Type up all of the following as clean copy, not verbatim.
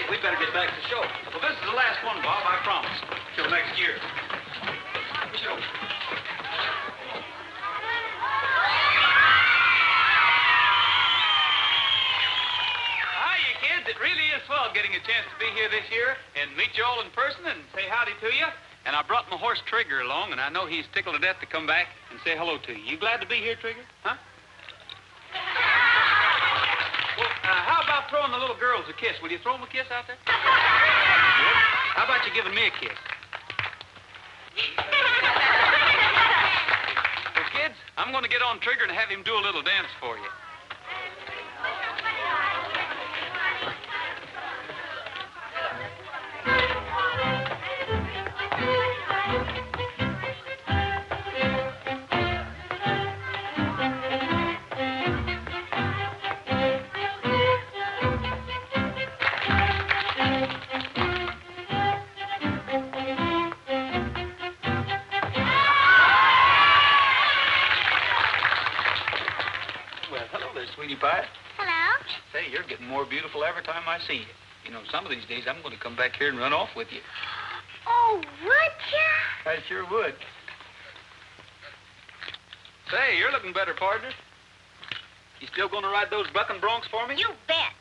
we better get back to the show. Well, this is the last one, Bob, I promise. Till next year. Show. Hiya, kids. It really is swell getting a chance to be here this year and meet you all in person and say howdy to you. And I brought my horse Trigger along, and I know he's tickled to death to come back and say hello to you. You glad to be here, Trigger? Huh? Well, how about throwing the little girls a kiss? Will you throw them a kiss out there? Good. How about you giving me a kiss? Well, kids, I'm going to get on Trigger and have him do a little dance for you. Sweetie pie. Hello. Say, you're getting more beautiful every time I see you. You know, some of these days I'm going to come back here and run off with you. Oh, would you? I sure would. Say, you're looking better, partner. You still going to ride those bucking broncs for me? You bet.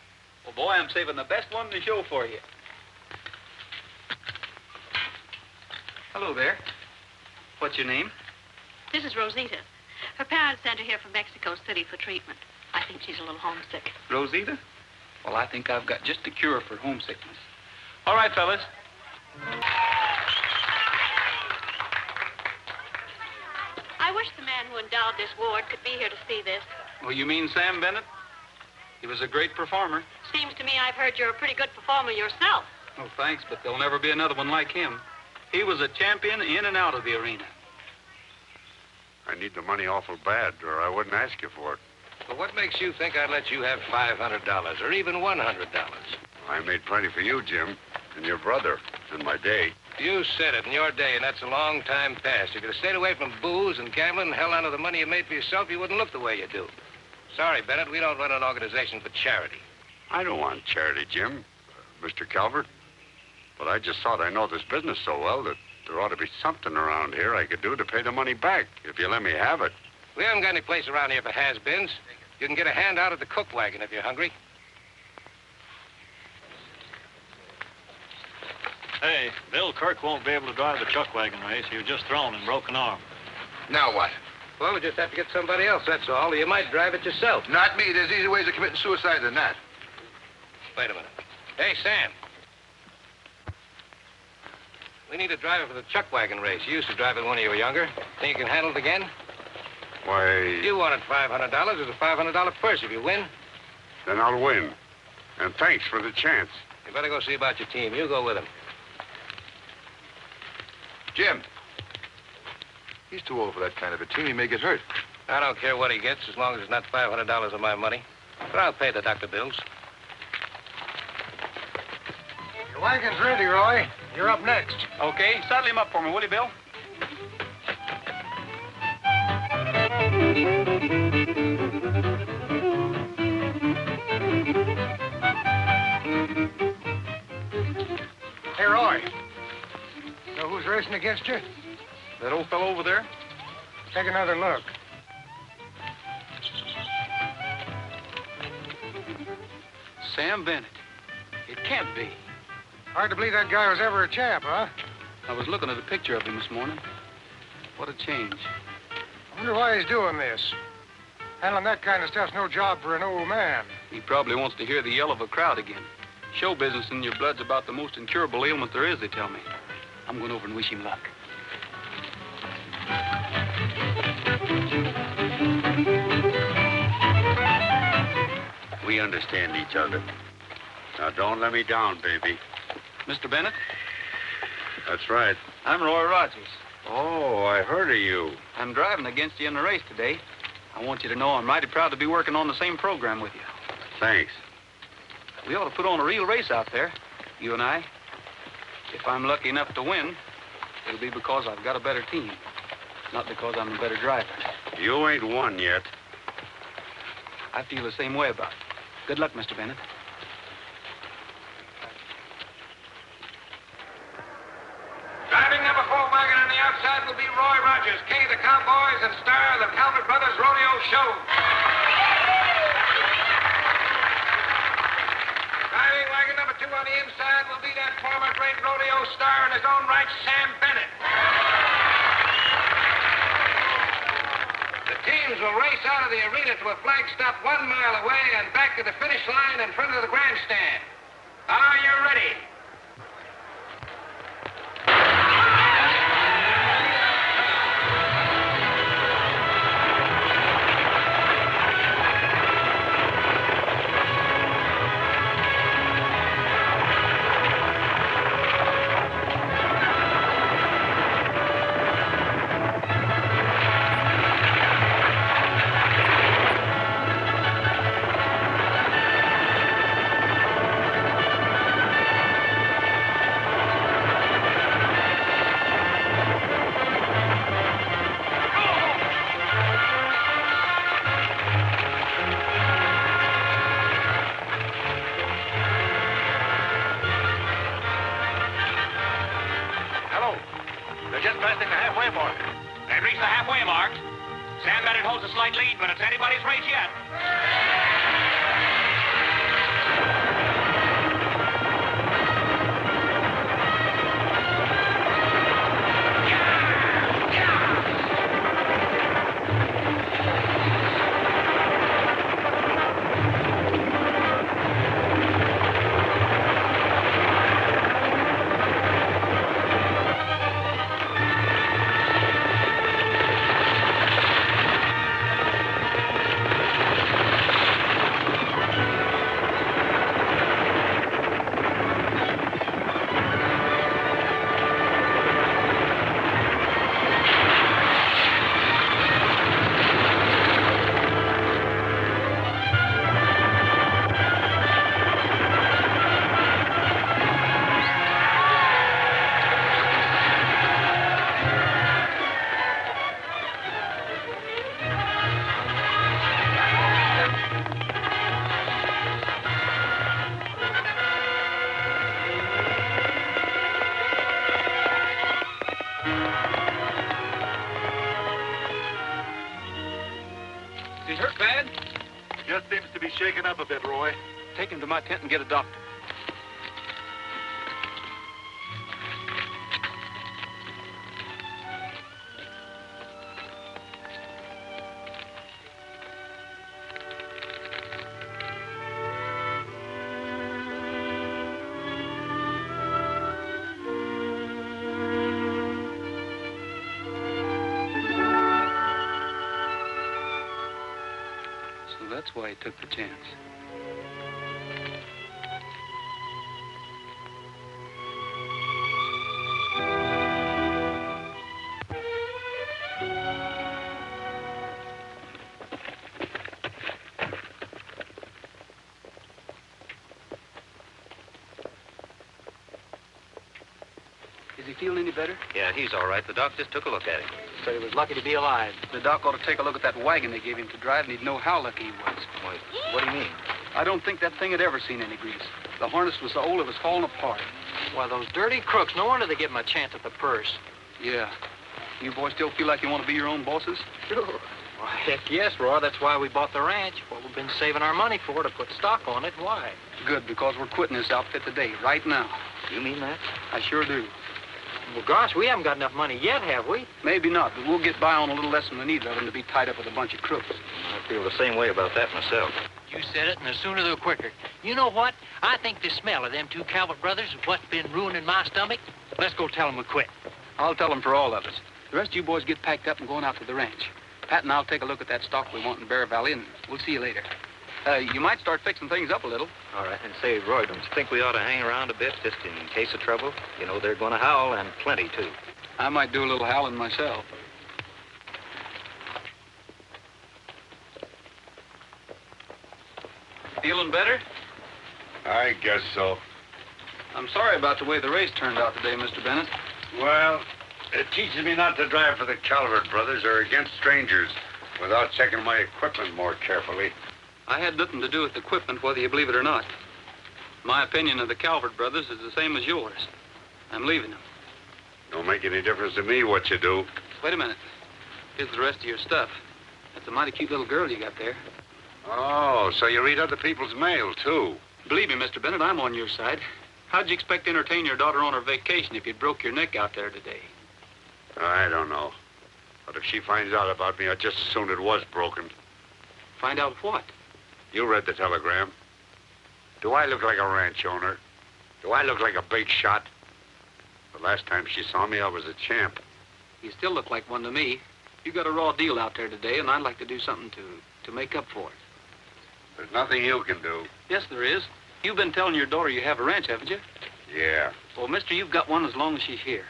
Well, boy, I'm saving the best one in the show for you. Hello there. What's your name? This is Rosita. Her parents sent her here from Mexico City for treatment. I think she's a little homesick. Rosita? Well, I think I've got just a cure for homesickness. All right, fellas. I wish the man who endowed this ward could be here to see this. Well, you mean Sam Bennett? He was a great performer. Seems to me I've heard you're a pretty good performer yourself. Oh, thanks, but there'll never be another one like him. He was a champion in and out of the arena. I need the money awful bad, or I wouldn't ask you for it. Well, what makes you think I'd let you have $500 or even $100? I made plenty for you, Jim, and your brother, in my day. You said it in your day, and that's a long time past. If you'd have stayed away from booze and gambling and held on to the money you made for yourself, you wouldn't look the way you do. Sorry, Bennett, we don't run an organization for charity. I don't want charity, Jim, Mr. Calvert. But I just thought I know this business so well that there ought to be something around here I could do to pay the money back, if you let me have it. We haven't got any place around here for has-beens. You can get a hand out at the cook wagon if you're hungry. Hey, Bill Kirk won't be able to drive the chuck wagon race. He was just thrown and broke an arm. Now what? Well, we just have to get somebody else, that's all. Or you might drive it yourself. Not me. There's easier ways of committing suicide than that. Wait a minute. Hey, Sam. We need a driver for the chuck wagon race. You used to drive it when you were younger. Think you can handle it again? Why, You wanted $500. There's a $500 purse if you win. then I'll win. And thanks for the chance. You better go see about your team. You go with him. Jim. He's too old for that kind of a team. He may get hurt. I don't care what he gets as long as it's not $500 of my money. But I'll pay the doctor bills. Your wagon's ready, Roy. You're up next. Okay, saddle him up for me, will you, Bill? Hey, Roy. Know who's racing against you? That old fellow over there? Take another look. Sam Bennett. It can't be. Hard to believe that guy was ever a champ, huh? I was looking at a picture of him this morning. What a change. I wonder why he's doing this. Handling that kind of stuff's no job for an old man. He probably wants to hear the yell of a crowd again. Show business in your blood's about the most incurable ailment there is, they tell me. I'm going over and wish him luck. We understand each other. Now, don't let me down, baby. Mr. Bennett? That's right. I'm Roy Rogers. Oh, I heard of you. I'm driving against you in the race today. I want you to know I'm mighty proud to be working on the same program with you. Thanks. We ought to put on a real race out there, you and I. If I'm lucky enough to win, it'll be because I've got a better team, not because I'm a better driver. You ain't won yet. I feel the same way about it. Good luck, Mr. Bennett. outside will be Roy Rogers, king of the cowboys and star of the Calvert Brothers Rodeo Show. Driving wagon number 2 on the inside will be that former great rodeo star in his own right, Sam Bennett. The teams will race out of the arena to a flag stop 1 mile away and back to the finish line in front of the grandstand. Are you ready? Is he hurt bad? Just seems to be shaken up a bit, Roy. Take him to my tent and get a doctor. So that's why he took the chance. Is he feeling any better? Yeah, he's all right. The doc just took a look at him. Said he was lucky to be alive. The doc ought to take a look at that wagon they gave him to drive, and he'd know how lucky he was. Why, what do you mean? I don't think that thing had ever seen any grease. The harness was so old it was falling apart. Why, those dirty crooks. No wonder they give him a chance at the purse. Yeah. You boys still feel like you want to be your own bosses? Sure. Why, heck yes, Roy. That's why we bought the ranch. What we've been saving our money for, to put stock on it. Why? Good, because we're quitting this outfit today, right now. You mean that? I sure do. Well, gosh, we haven't got enough money yet, have we? Maybe not, but we'll get by on a little less than we need rather than to be tied up with a bunch of crooks. I feel the same way about that myself. You said it, and the sooner the quicker. You know what? I think the smell of them two Calvert brothers is what's been ruining my stomach. Let's go tell them we quit. I'll tell them for all of us. The rest of you boys get packed up and going out to the ranch. Pat and I'll take a look at that stock we want in Bear Valley, and we'll see you later. You might start fixing things up a little. All right. And say, Roy, don't you think we ought to hang around a bit just in case of trouble? You know, they're going to howl, and plenty, too. I might do a little howling myself. Feeling better? I guess so. I'm sorry about the way the race turned out today, Mr. Bennett. Well, it teaches me not to drive for the Calvert brothers or against strangers without checking my equipment more carefully. I had nothing to do with equipment, whether you believe it or not. My opinion of the Calvert brothers is the same as yours. I'm leaving them. Don't make any difference to me what you do. Wait a minute. Here's the rest of your stuff. That's a mighty cute little girl you got there. Oh, so you read other people's mail, too. Believe me, Mr. Bennett, I'm on your side. How'd you expect to entertain your daughter on her vacation if you broke your neck out there today? I don't know. But if she finds out about me, I'd just as soon it was broken. Find out what? You read the telegram. Do I look like a ranch owner? Do I look like a big shot? The last time she saw me, I was a champ. You still look like one to me. You got a raw deal out there today, and I'd like to do something to make up for it. There's nothing you can do. Yes, there is. You've been telling your daughter you have a ranch, haven't you? Yeah. Well, mister, you've got one as long as she's here.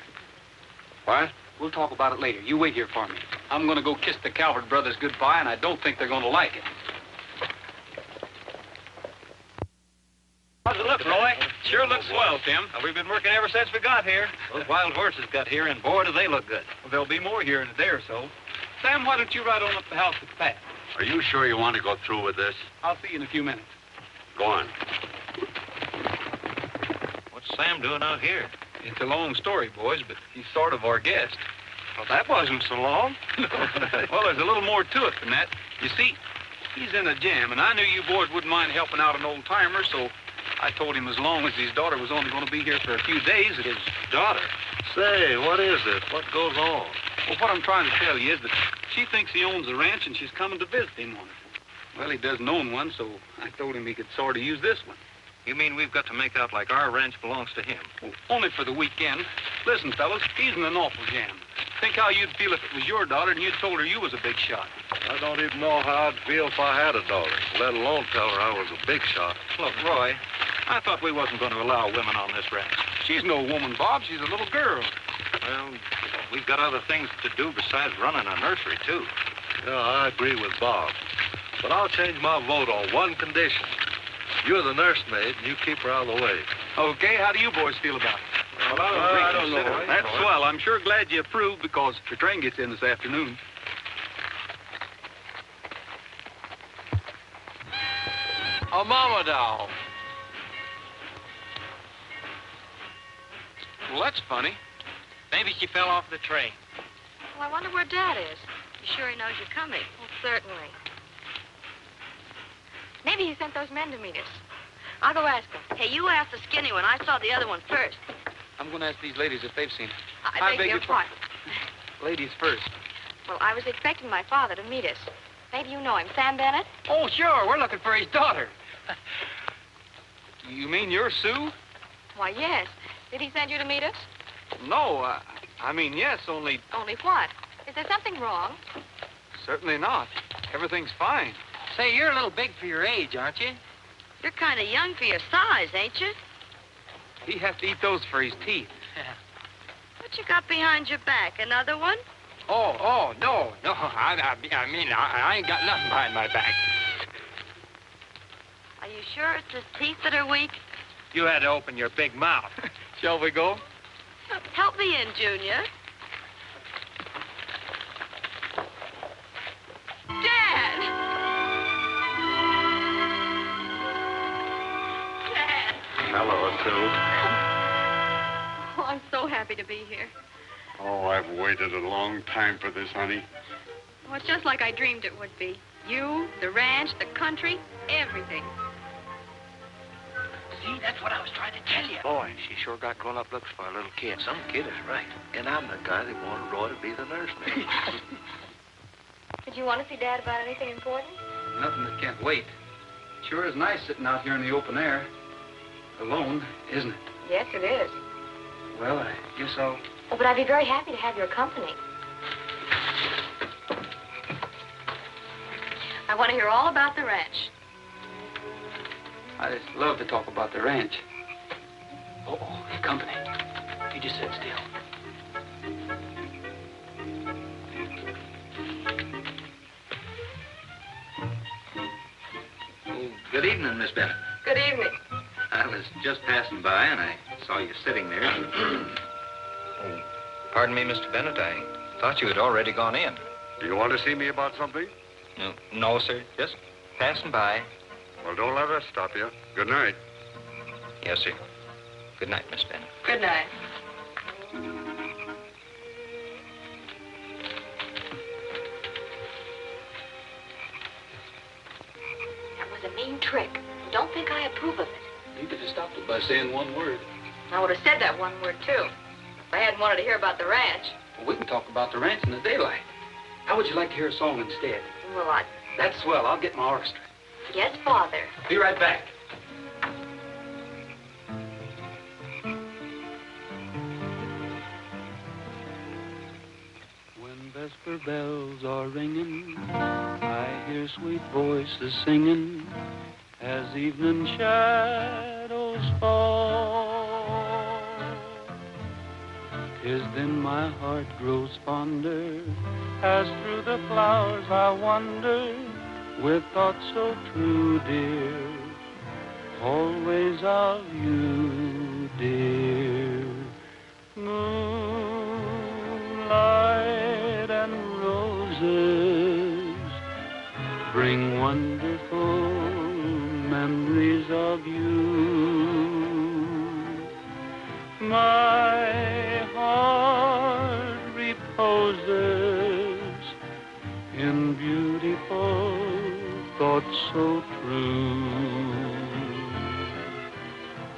What? We'll talk about it later. You wait here for me. I'm going to go kiss the Calvert brothers goodbye, and I don't think they're going to like it. How's it look, Roy? Sure looks swell, Tim. We've been working ever since we got here. Those wild horses got here, and boy, do they look good. Well, there'll be more here in a day or so. Sam, why don't you ride on up the house with Pat? Are you sure you want to go through with this? I'll see you in a few minutes. Go on. What's Sam doing out here? It's a long story, boys, but he's sort of our guest. Well, that wasn't so long. Well, there's a little more to it than that. You see, he's in a jam, and I knew you boys wouldn't mind helping out an old-timer, so I told him as long as his daughter was only going to be here for a few days, that his daughter... Say, what is it? What goes on? Well, what I'm trying to tell you is that she thinks he owns a ranch, and she's coming to visit him on it. Well, he doesn't own one, so I told him he could sort of use this one. You mean we've got to make out like our ranch belongs to him? Well, only for the weekend. Listen, fellas, he's in an awful jam. Think how you'd feel if it was your daughter and you'd told her you was a big shot. I don't even know how I'd feel if I had a daughter, let alone tell her I was a big shot. Look, Roy, I thought we wasn't going to allow women on this ranch. She's no woman, Bob. She's a little girl. Well, we've got other things to do besides running a nursery, too. Yeah, I agree with Bob. But I'll change my vote on one condition. You're the nursemaid, and you keep her out of the way. Okay, how do you boys feel about it? Well, I don't know. That's swell. I'm sure glad you approve because the train gets in this afternoon. A mama doll. Well, that's funny. Maybe she fell off the train. Well, I wonder where Dad is. You sure he knows you're coming? Well, certainly. Maybe he sent those men to meet us. I'll go ask them. Hey, you asked the skinny one. I saw the other one first. I'm going to ask these ladies if they've seen it. I beg your pardon. Ladies first. Well, I was expecting my father to meet us. Maybe you know him, Sam Bennett? Oh, sure. We're looking for his daughter. You mean you're Sue? Why, yes. Did he send you to meet us? No, I mean, yes, only... Only what? Is there something wrong? Certainly not. Everything's fine. Say, you're a little big for your age, aren't you? You're kind of young for your size, ain't you? He has to eat those for his teeth. What you got behind your back? Another one? Oh, no. I mean, I ain't got nothing behind my back. Are you sure it's his teeth that are weak? You had to open your big mouth. Shall we go? Help me in, Junior. Dad! Dad! Hello, Sue. Oh, I'm so happy to be here. Oh, I've waited a long time for this, honey. Well, it's just like I dreamed it would be. You, the ranch, the country, everything. See, that's what I was trying to tell you. Boy, she sure got grown-up looks for a little kid. Some kid is right. And I'm the guy that wanted Roy to be the nursemaid. Did you want to see Dad about anything important? Nothing that can't wait. Sure is nice sitting out here in the open air. Alone, isn't it? Yes, it is. Well, I guess I'll... Oh, but I'd be very happy to have your company. I want to hear all about the ranch. I just love to talk about the ranch. Oh, company. You just sit still. Oh, good evening, Miss Bennett. Good evening. I was just passing by, and I saw you sitting there. Oh, pardon me, Mr. Bennett. I thought you had already gone in. Do you want to see me about something? No, sir. Just passing by. Well, don't let us stop you. Good night. Yes, sir. Good night, Miss Bennett. Good night. trick. Don't think I approve of it. You could have stopped it by saying one word. I would have said that one word, too. If I hadn't wanted to hear about the ranch. Well, we can talk about the ranch in the daylight. How would you like to hear a song instead? Well, That's swell. I'll get my orchestra. yes, Father. Be right back. When vesper bells are ringing, I hear sweet voices singing as evening shadows fall. 'Tis then my heart grows fonder, as through the flowers I wander, with thoughts so true, dear, always of you, dear. Moonlight and roses bring wonderful memories of you. My heart reposes in beautiful thoughts so true.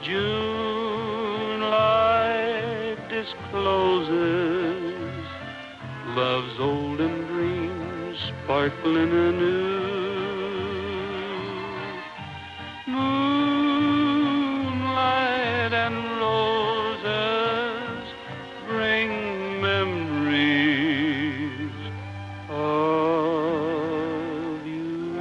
June light discloses love's olden dreams sparkling anew. Moonlight and roses bring memories of you.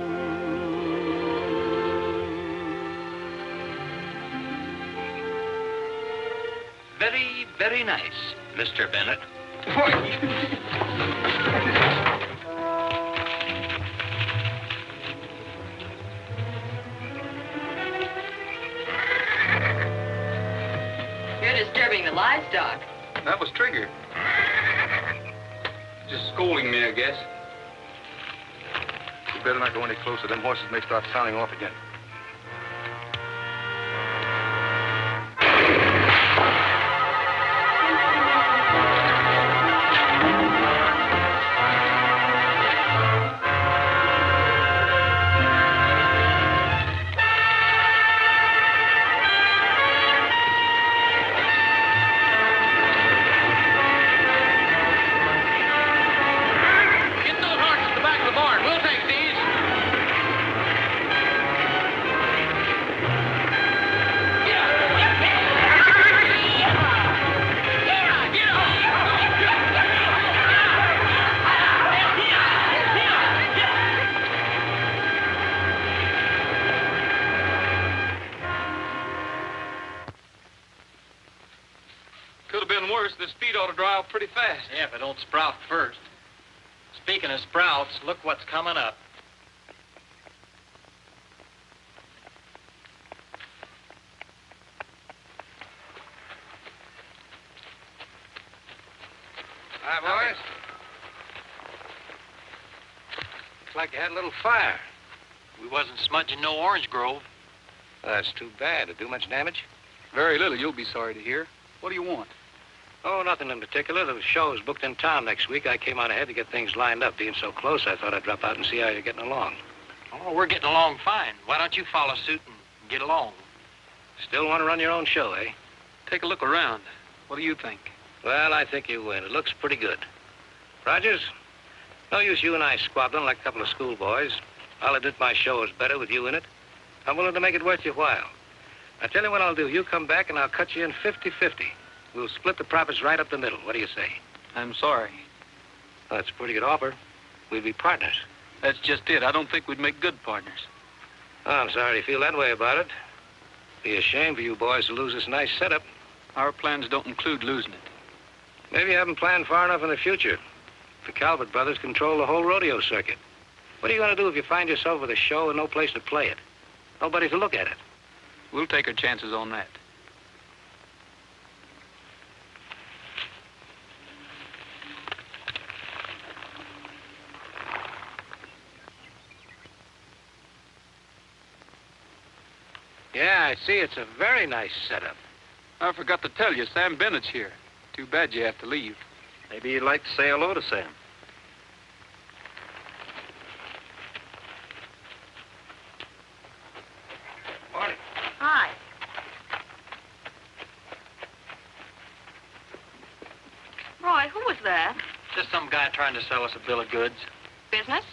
Very, very nice, Mr. Bennett. You're disturbing the livestock. That was Trigger. Just scolding me, I guess. You better not go any closer. Them horses may start sounding off again. Get those horses to the back of the barn. We'll take these. Could have been worse. This feed ought to dry out pretty fast. Yeah, if it don't sprout first. Speaking of sprouts, look what's coming up. Hi, boys. Looks like you had a little fire. We wasn't smudging no orange grove. That's too bad. Did it do much damage? Very little, you'll be sorry to hear. What do you want? Oh, nothing in particular. The show is booked in town next week. I came on ahead to get things lined up. Being so close, I thought I'd drop out and see how you're getting along. Oh, we're getting along fine. Why don't you follow suit and get along? Still want to run your own show, eh? Take a look around. What do you think? Well, I think you win. It looks pretty good. Rogers, no use you and I squabbling like a couple of schoolboys. I'll admit my show is better with you in it. I'm willing to make it worth your while. I tell you what I'll do. You come back and I'll cut you in 50-50. We'll split the profits right up the middle. What do you say? I'm sorry. Well, that's a pretty good offer. We'd be partners. That's just it. I don't think we'd make good partners. Oh, I'm sorry you feel that way about it. Be a shame for you boys to lose this nice setup. Our plans don't include losing it. Maybe you haven't planned far enough in the future. The Calvert brothers control the whole rodeo circuit. What are you going to do if you find yourself with a show and no place to play it? Nobody to look at it. We'll take our chances on that. Yeah, I see. It's a very nice setup. I forgot to tell you, Sam Bennett's here. Too bad you have to leave. Maybe you'd like to say hello to Sam. Roy, who was that? Just some guy trying to sell us a bill of goods. Business?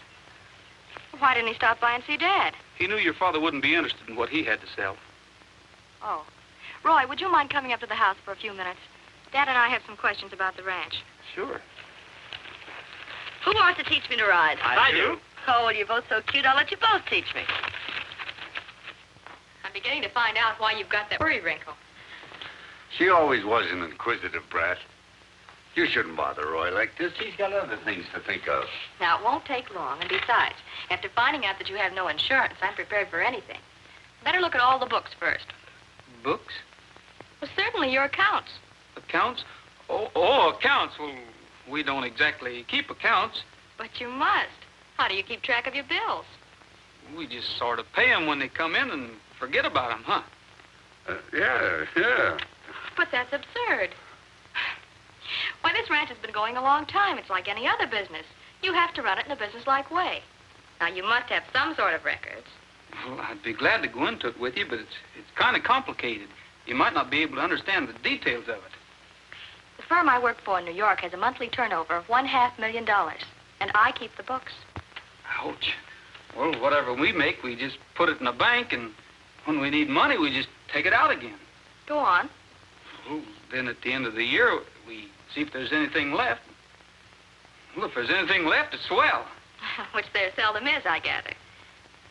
Why didn't he stop by and see Dad? He knew your father wouldn't be interested in what he had to sell. Oh. Roy, would you mind coming up to the house for a few minutes? Dad and I have some questions about the ranch. Sure. Who wants to teach me to ride? I do. Oh, well, you're both so cute, I'll let you both teach me. I'm beginning to find out why you've got that worry wrinkle. She always was an inquisitive brat. You shouldn't bother Roy like this. He's got other things to think of. Now, it won't take long, and besides, after finding out that you have no insurance, I'm prepared for anything. Better look at all the books first. Books? Well, certainly your accounts. Accounts? Oh, accounts. Well, we don't exactly keep accounts. But you must. How do you keep track of your bills? We just sort of pay them when they come in and forget about them, huh? Yeah. But that's absurd. Why, this ranch has been going a long time. It's like any other business. You have to run it in a businesslike way. Now, you must have some sort of records. Well, I'd be glad to go into it with you, but it's kind of complicated. You might not be able to understand the details of it. The firm I work for in New York has a monthly turnover of $500,000, and I keep the books. Ouch. Well, whatever we make, we just put it in a bank, and when we need money, we just take it out again. Go on. Well, then at the end of the year, we see if there's anything left. Well, if there's anything left, it's swell. Which there seldom is, I gather.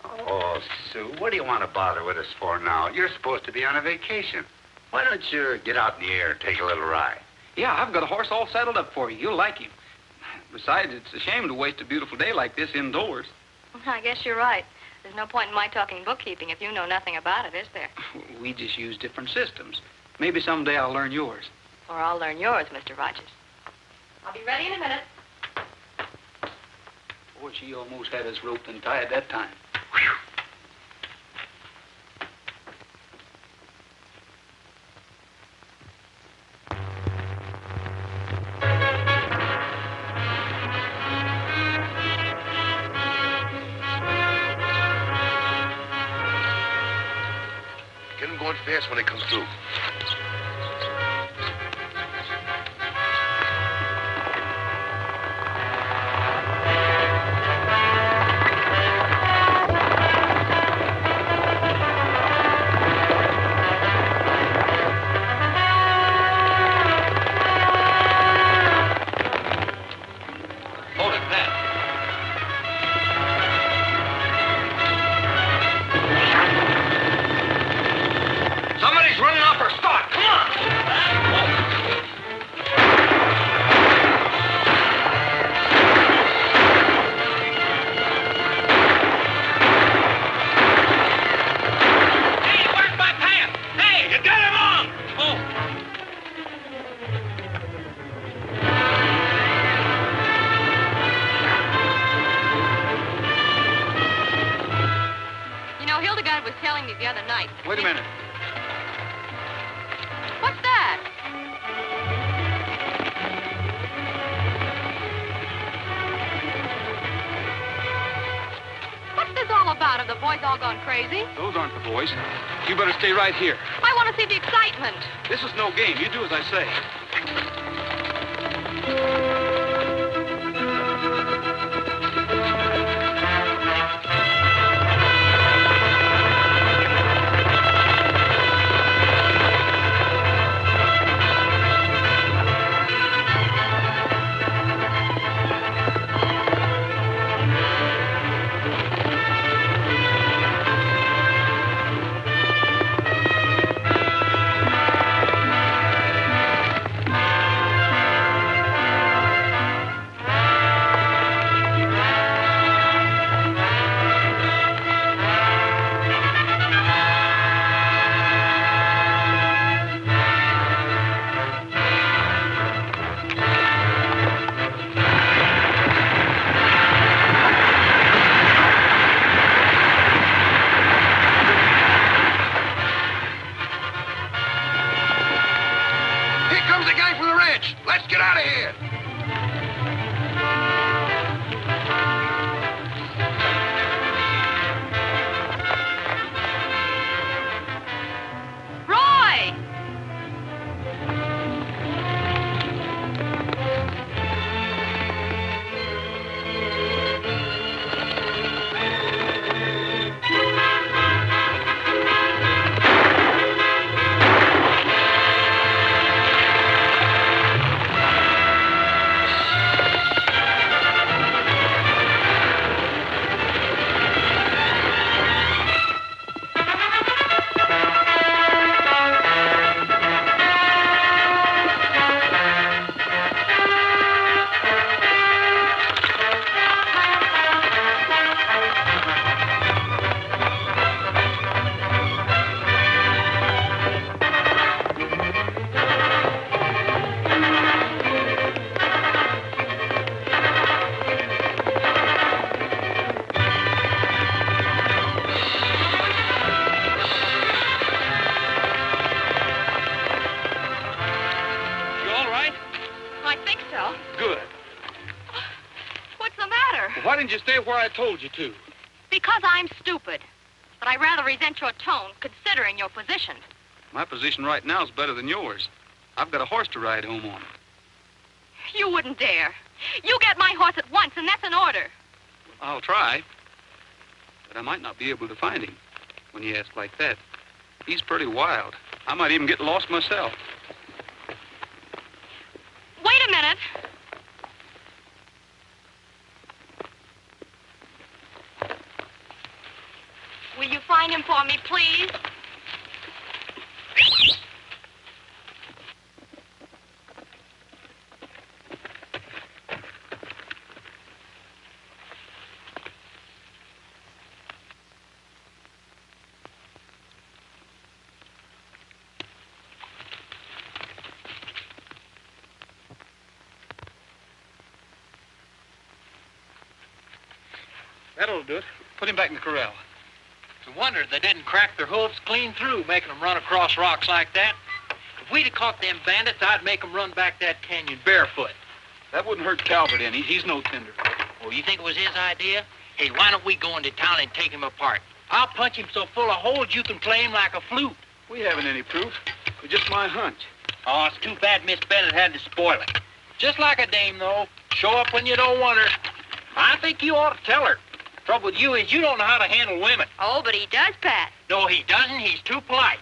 Oh, Sue, what do you want to bother with us for now? You're supposed to be on a vacation. Why don't you get out in the air and take a little ride? Yeah, I've got a horse all saddled up for you. You'll like him. Besides, it's a shame to waste a beautiful day like this indoors. I guess you're right. There's no point in my talking bookkeeping if you know nothing about it, is there? We just use different systems. Maybe someday I'll learn yours. Or I'll learn yours, Mr. Rogers. I'll be ready in a minute. Boy, she almost had us roped and tied that time. Get him going fast when he comes through. Hold it, Nat. Somebody's running off our stock. Come on. Hey, where's my pants? Hey, you got him on. Oh. You know, Hildegard was telling me the other night. Wait a minute. What's that? What's this all about? Have the boys all gone crazy? Those aren't the boys. You better stay right here. I want to see the excitement. This is no game. You do as I say. Here comes the gang from the ranch. Let's get out of here. Roy! I think so. Good. What's the matter? Well, why didn't you stay where I told you to? Because I'm stupid. But I rather resent your tone, considering your position. My position right now is better than yours. I've got a horse to ride home on. You wouldn't dare. You get my horse at once, and that's an order. I'll try. But I might not be able to find him when you ask like that. He's pretty wild. I might even get lost myself. Wait a minute. Will you find him for me, please? That'll do it. Put him back in the corral. It's a wonder they didn't crack their hooves clean through, making them run across rocks like that. If we'd have caught them bandits, I'd make them run back that canyon barefoot. That wouldn't hurt Calvert any. He's no tenderfoot. Oh, you think it was his idea? Hey, why don't we go into town and take him apart? I'll punch him so full of holes you can play him like a flute. We haven't any proof. It's just my hunch. Oh, it's too bad Miss Bennett had to spoil it. Just like a dame, though. Show up when you don't want her. I think you ought to tell her. Trouble with you is you don't know how to handle women. Oh, but he does, Pat. No, he doesn't. He's too polite.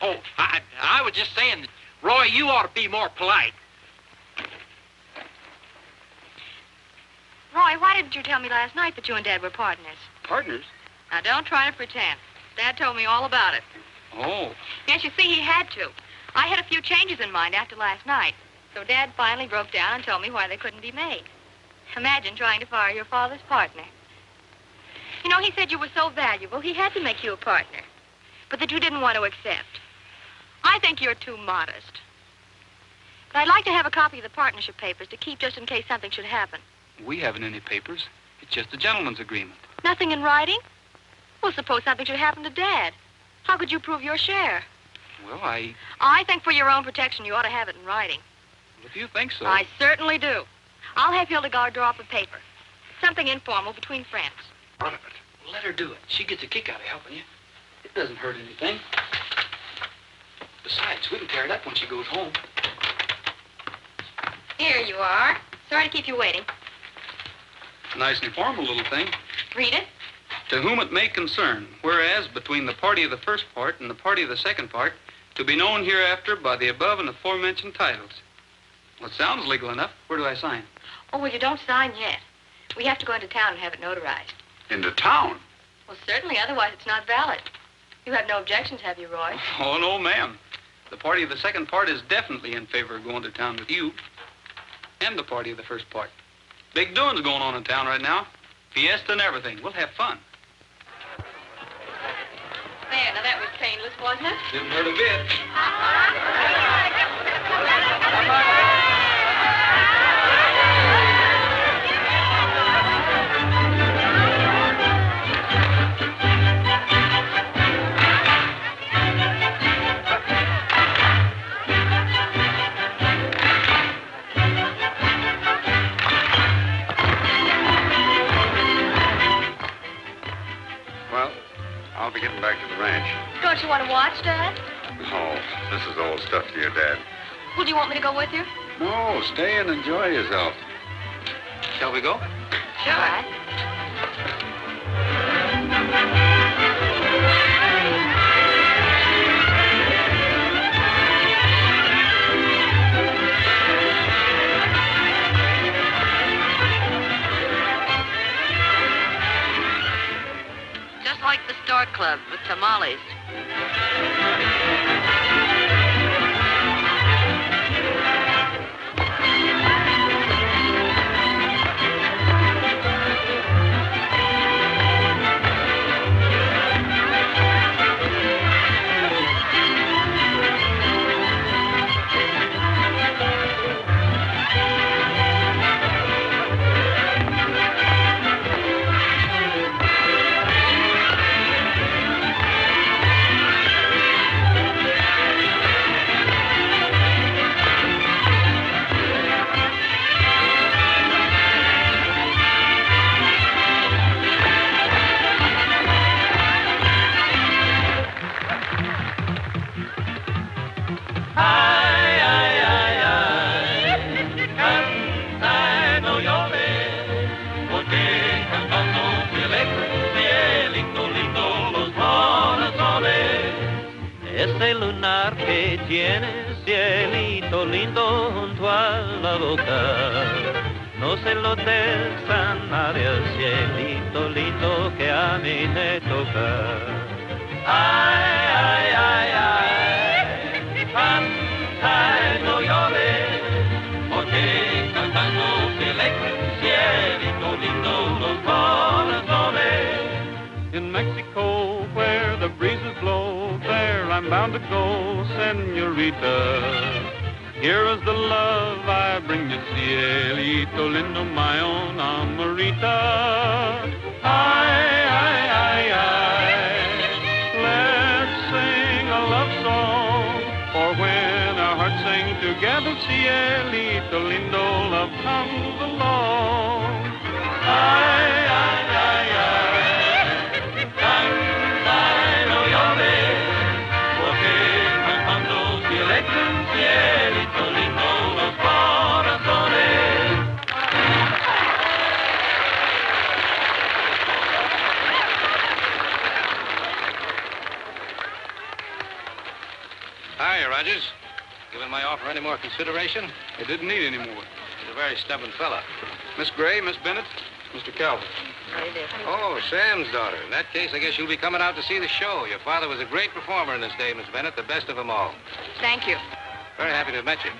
Oh, I was just saying, Roy, you ought to be more polite. Roy, why didn't you tell me last night that you and Dad were partners? Partners? Now, don't try to pretend. Dad told me all about it. Oh. Yes, you see, he had to. I had a few changes in mind after last night. So Dad finally broke down and told me why they couldn't be made. Imagine trying to fire your father's partner. You know, he said you were so valuable, he had to make you a partner. But that you didn't want to accept. I think you're too modest. But I'd like to have a copy of the partnership papers to keep just in case something should happen. We haven't any papers. It's just a gentleman's agreement. Nothing in writing? Well, suppose something should happen to Dad. How could you prove your share? Well, I think for your own protection, you ought to have it in writing. Well, if you think so. I certainly do. I'll have Hildegard draw up a paper. Something informal between friends. Well, let her do it. She gets a kick out of helping you. It doesn't hurt anything. Besides, we can tear it up when she goes home. Here you are. Sorry to keep you waiting. Nice and formal little thing. Read it. To whom it may concern, whereas between the party of the first part and the party of the second part, to be known hereafter by the above and aforementioned titles. Well, it sounds legal enough. Where do I sign? Oh, well, you don't sign yet. We have to go into town and have it notarized. Into town? Well, certainly, otherwise it's not valid. You have no objections, have you, Roy? Oh, no, ma'am. The party of the second part is definitely in favor of going to town with you. And the party of the first part. Big doings going on in town right now. Fiesta and everything. We'll have fun. There, now that was painless, wasn't it? Didn't hurt a bit. Well, I'll be getting back to the ranch. Don't you want to watch, Dad? Oh, this is old stuff to your dad. Well, do you want me to go with you? No, stay and enjoy yourself. Shall we go? Sure. All right. Just like the Store Club with tamales. tienes, cielito lindo, junto a la boca. No se lo des a nadie, cielito lindo, que a mí me toca. Ay, ay, ay, ay, canta y no llores, porque cantando se alegran, cielito lindo, los corazones. In Mexico, where the breezes blow, there I'm bound to go, senorita. Here is the love I bring you, cielito lindo, my own Amarita. Ay, ay, ay, ay, let's sing a love song, for when our hearts sing together, cielito lindo, love comes along. Ay, ay, ay, ay, canta y no llores, porque cantando se alegran, cielito lindo, los corazones. Hiya, Rogers. Given my offer any more consideration? I didn't need any more. He's a very stubborn fella. Miss Gray, Miss Bennett, Mr. Calvert. Oh, Sam's daughter. In that case, I guess you'll be coming out to see the show. Your father was a great performer in his day, Miss Bennett, the best of them all. Thank you. Very happy to have met you.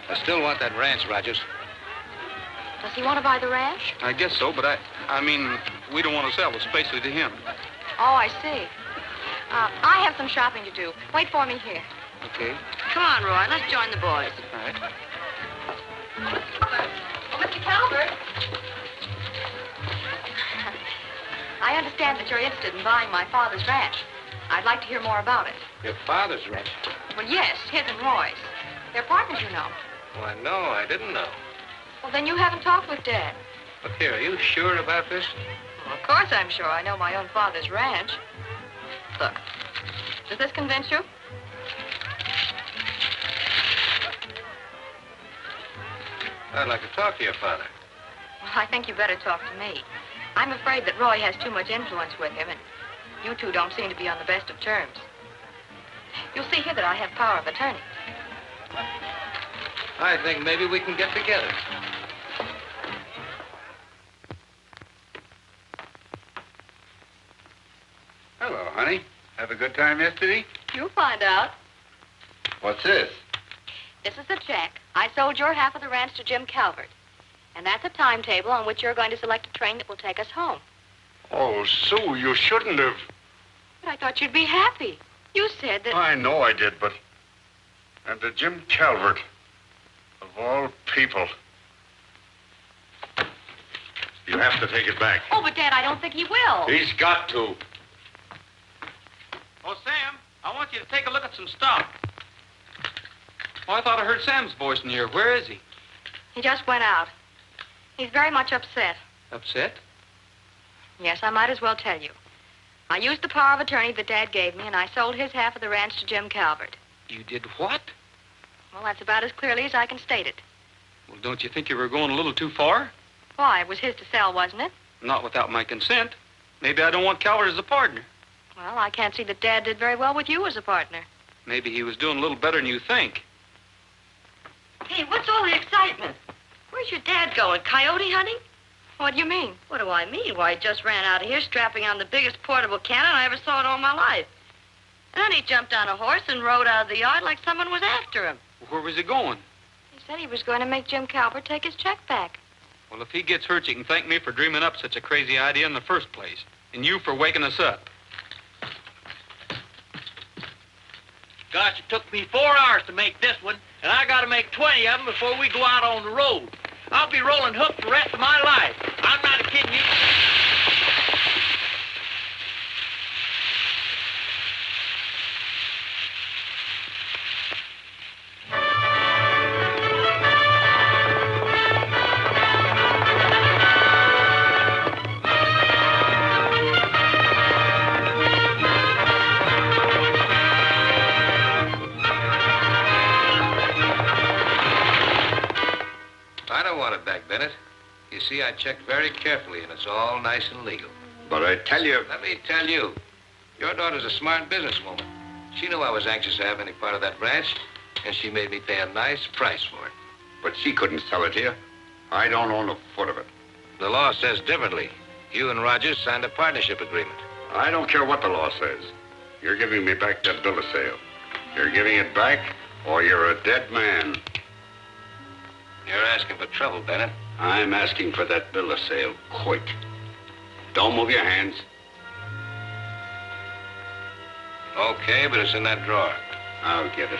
I still want that ranch, Rogers. Does he want to buy the ranch? I guess so, but I mean, we don't want to sell, especially to him. Oh, I see. I have some shopping to do. Wait for me here. Okay. Come on, Roy. Let's join the boys. All right. Oh, Mr. Calvert. I understand that you're interested in buying my father's ranch. I'd like to hear more about it. Your father's ranch? Well, yes, his and Roy's. They're partners, you know. Why, no, I didn't know. Well, then you haven't talked with Dad. Look here, are you sure about this? Well, of course I'm sure. I know my own father's ranch. Look, does this convince you? I'd like to talk to your father. Well, I think you better talk to me. I'm afraid that Roy has too much influence with him, and you two don't seem to be on the best of terms. You'll see here that I have power of attorney. I think maybe we can get together. Hello, honey. Have a good time yesterday? You'll find out. What's this? This is the check. I sold your half of the ranch to Jim Calvert. And that's a timetable on which you're going to select a train that will take us home. Oh, Sue, you shouldn't have. But I thought you'd be happy. You said that... I know I did, but... And to Jim Calvert, of all people. You have to take it back. Oh, but Dad, I don't think he will. He's got to. Oh, Sam, I want you to take a look at some stuff. Oh, I thought I heard Sam's voice in here. Where is he? He just went out. He's very much upset. Upset? Yes, I might as well tell you. I used the power of attorney that Dad gave me, and I sold his half of the ranch to Jim Calvert. You did what? Well, that's about as clearly as I can state it. Well, don't you think you were going a little too far? Why? It was his to sell, wasn't it? Not without my consent. Maybe I don't want Calvert as a partner. Well, I can't see that Dad did very well with you as a partner. Maybe he was doing a little better than you think. Hey, what's all the excitement? Where's your dad going? Coyote hunting? What do you mean? What do I mean? Why, he just ran out of here strapping on the biggest portable cannon I ever saw in all my life. And then he jumped on a horse and rode out of the yard like someone was after him. Where was he going? He said he was going to make Jim Calvert take his check back. Well, if he gets hurt, you can thank me for dreaming up such a crazy idea in the first place. And you for waking us up. Gosh, it took me 4 hours to make this one, and I got to make 20 of them before we go out on the road. I'll be rolling hook the rest of my life. I'm not kidding you. I don't want it back, Bennett. You see, I checked very carefully, and it's all nice and legal. But I tell you... Let me tell you, your daughter's a smart businesswoman. She knew I was anxious to have any part of that ranch, and she made me pay a nice price for it. But she couldn't sell it to you. I don't own a foot of it. The law says differently. You and Rogers signed a partnership agreement. I don't care what the law says. You're giving me back that bill of sale. You're giving it back, or you're a dead man. You're asking for trouble, Bennett. I'm asking for that bill of sale quick. Don't move your hands. Okay, but it's in that drawer. I'll get it.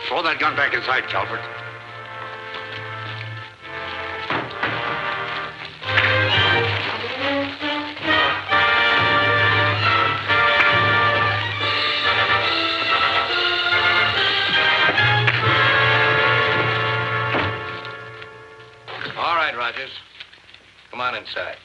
Throw that gun back inside, Calvert. All right, Rogers. Come on inside.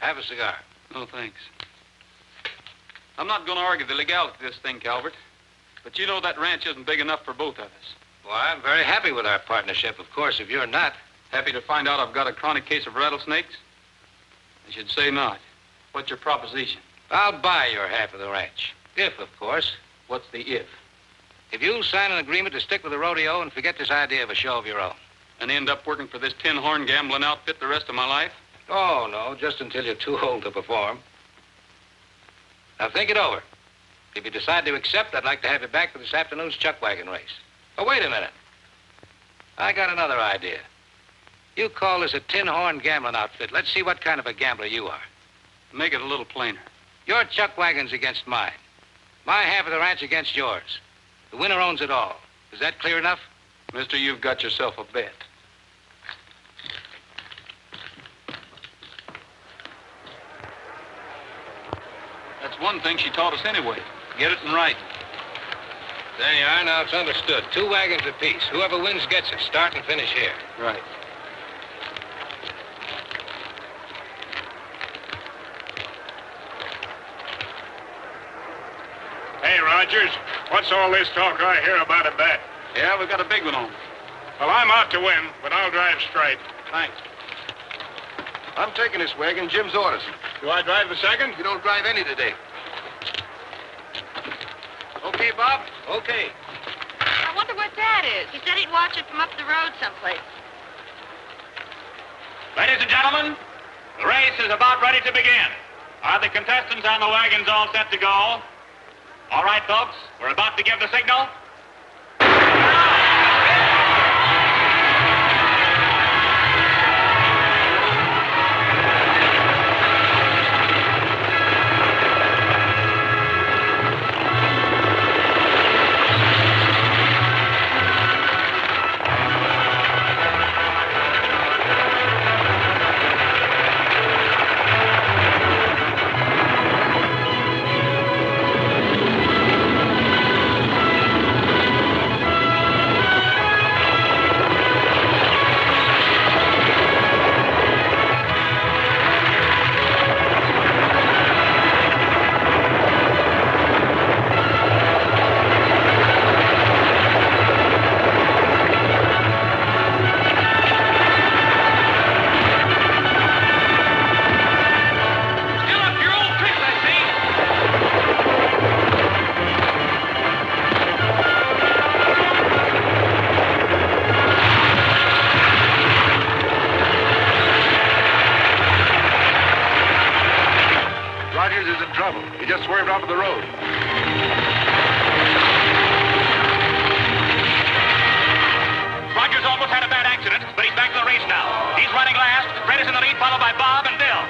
Have a cigar. No, thanks. I'm not going to argue the legality of this thing, Calvert. But you know that ranch isn't big enough for both of us. Well, I'm very happy with our partnership, of course, if you're not. Happy to find out I've got a chronic case of rattlesnakes? I should say not. What's your proposition? I'll buy your half of the ranch. If, of course. What's the if? If you'll sign an agreement to stick with the rodeo and forget this idea of a show of your own. And end up working for this tin-horn gambling outfit the rest of my life? Oh, no, just until you're too old to perform. Now, think it over. If you decide to accept, I'd like to have you back for this afternoon's chuck wagon race. Oh, wait a minute. I got another idea. You call this a tin-horn gambling outfit. Let's see what kind of a gambler you are. Make it a little plainer. Your chuck wagon's against mine. My half of the ranch against yours. The winner owns it all. Is that clear enough? Mister, you've got yourself a bet. That's one thing she taught us anyway. Get it in writing. There you are. Now it's understood. 2 wagons apiece. Whoever wins gets it. Start and finish here. Right. Hey, Rogers, what's all this talk I hear about a bet? Yeah, we've got a big one on. Well, I'm out to win, but I'll drive straight. Thanks. I'm taking this wagon. Jim's orders. Do I drive the second? You don't drive any today. Okay, Bob? Okay. I wonder what that is. He said he'd watch it from up the road someplace. Ladies and gentlemen, the race is about ready to begin. Are the contestants on the wagons all set to go? All right, folks, we're about to give the signal. He just swerved onto the road. Rogers almost had a bad accident, but he's back in the race now. He's running last. Fred is in the lead, followed by Bob and Bill.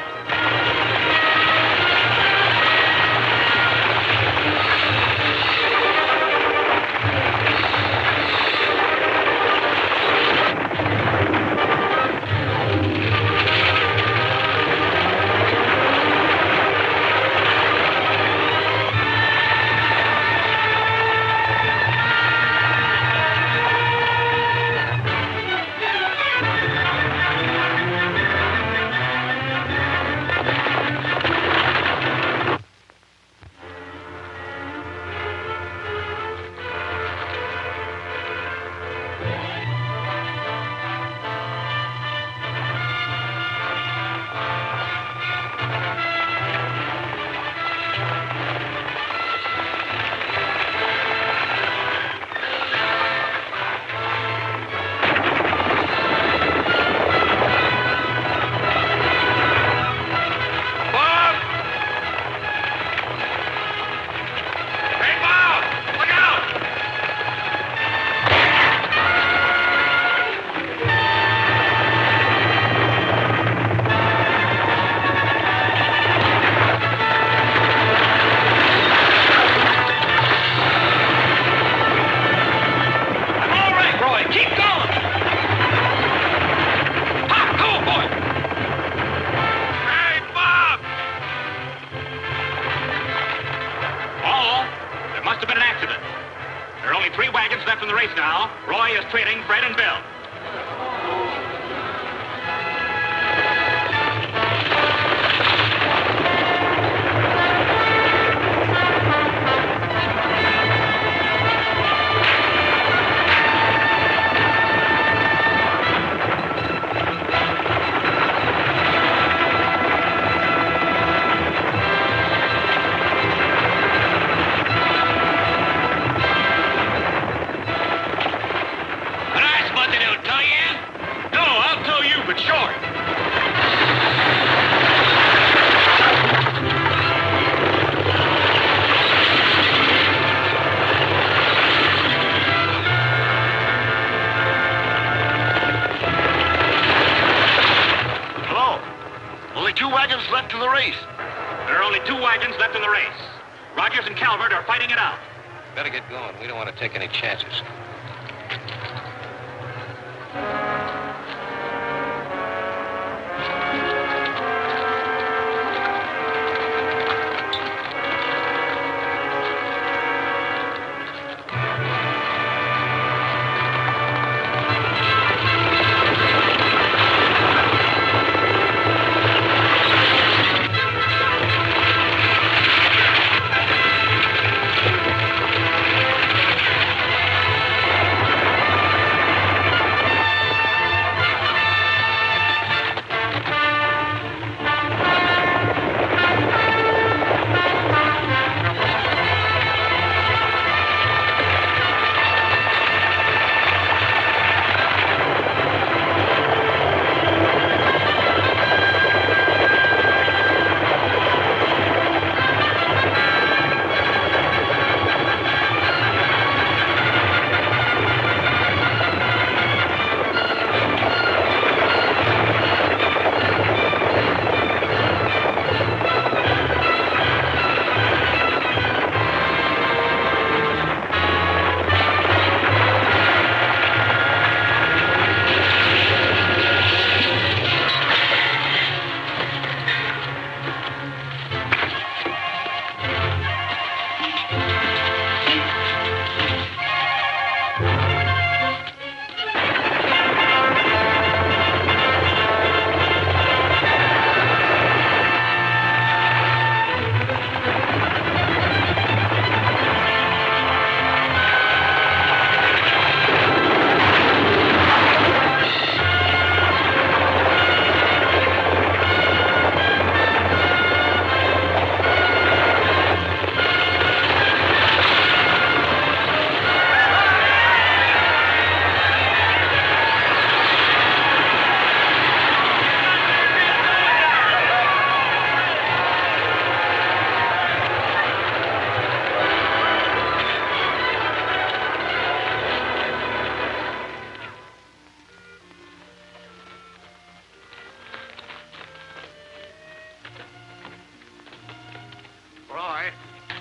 race now. Roy is trailing Fred and Bill. Left in the race. There are only 2 wagons left in the race. Rogers and Calvert are fighting it out. Better get going. We don't want to take any chances.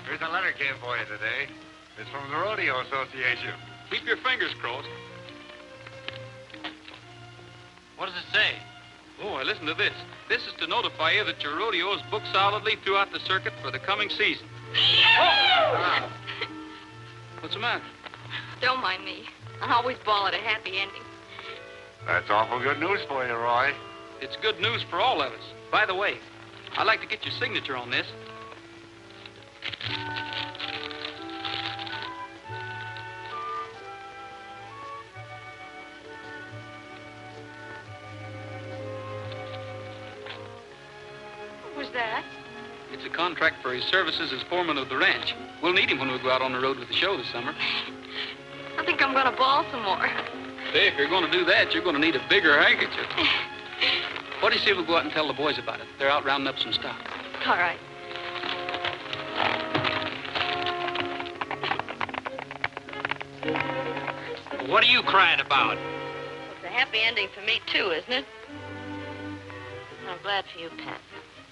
Here's a letter came for you today. It's from the Rodeo Association. Keep your fingers crossed. What does it say? Oh, listen to this. This is to notify you that your rodeo is booked solidly throughout the circuit for the coming season. Oh! What's the matter? Don't mind me. I always ball at a happy ending. That's awful good news for you, Roy. It's good news for all of us. By the way, I'd like to get your signature on this. What was that? It's a contract for his services as foreman of the ranch. We'll need him when we go out on the road with the show this summer. I think I'm going to ball some more. Say, if you're going to do that, you're going to need a bigger handkerchief. What do you say we go out and tell the boys about it? They're out rounding up some stock. All right. What are you crying about? It's a happy ending for me, too, isn't it? I'm glad for you, Pat.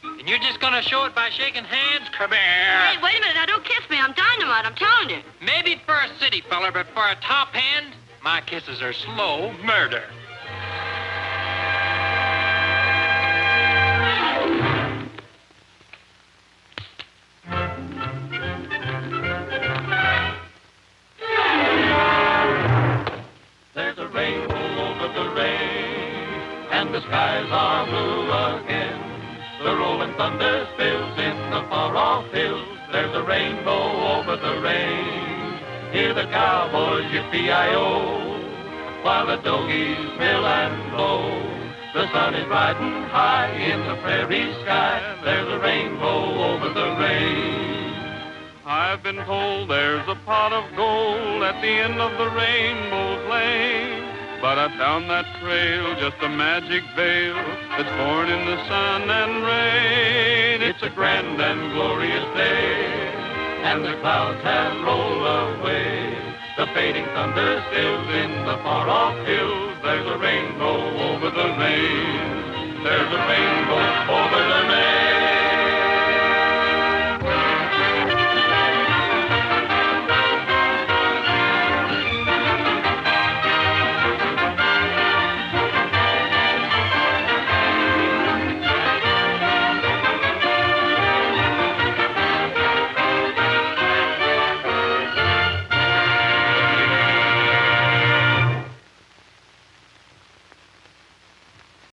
And you're just going to show it by shaking hands? Come here. Hey, wait a minute. Now, don't kiss me. I'm dynamite. I'm telling you. Maybe for a city feller, but for a top hand, my kisses are slow murder. rolling thunder spills in the far-off hills. There's a rainbow over the range. Hear the cowboys yippee-i-o, while the dogies mill and blow. The sun is riding high in the prairie sky. There's a rainbow over the range. I've been told there's a pot of gold at the end of the rainbow's lane. But I found that trail just a magic veil that's born in the sun and rain. It's a grand and glorious day, and the clouds have rolled away. The fading thunder stills in the far-off hills. There's a rainbow over the range. There's a rainbow over the range.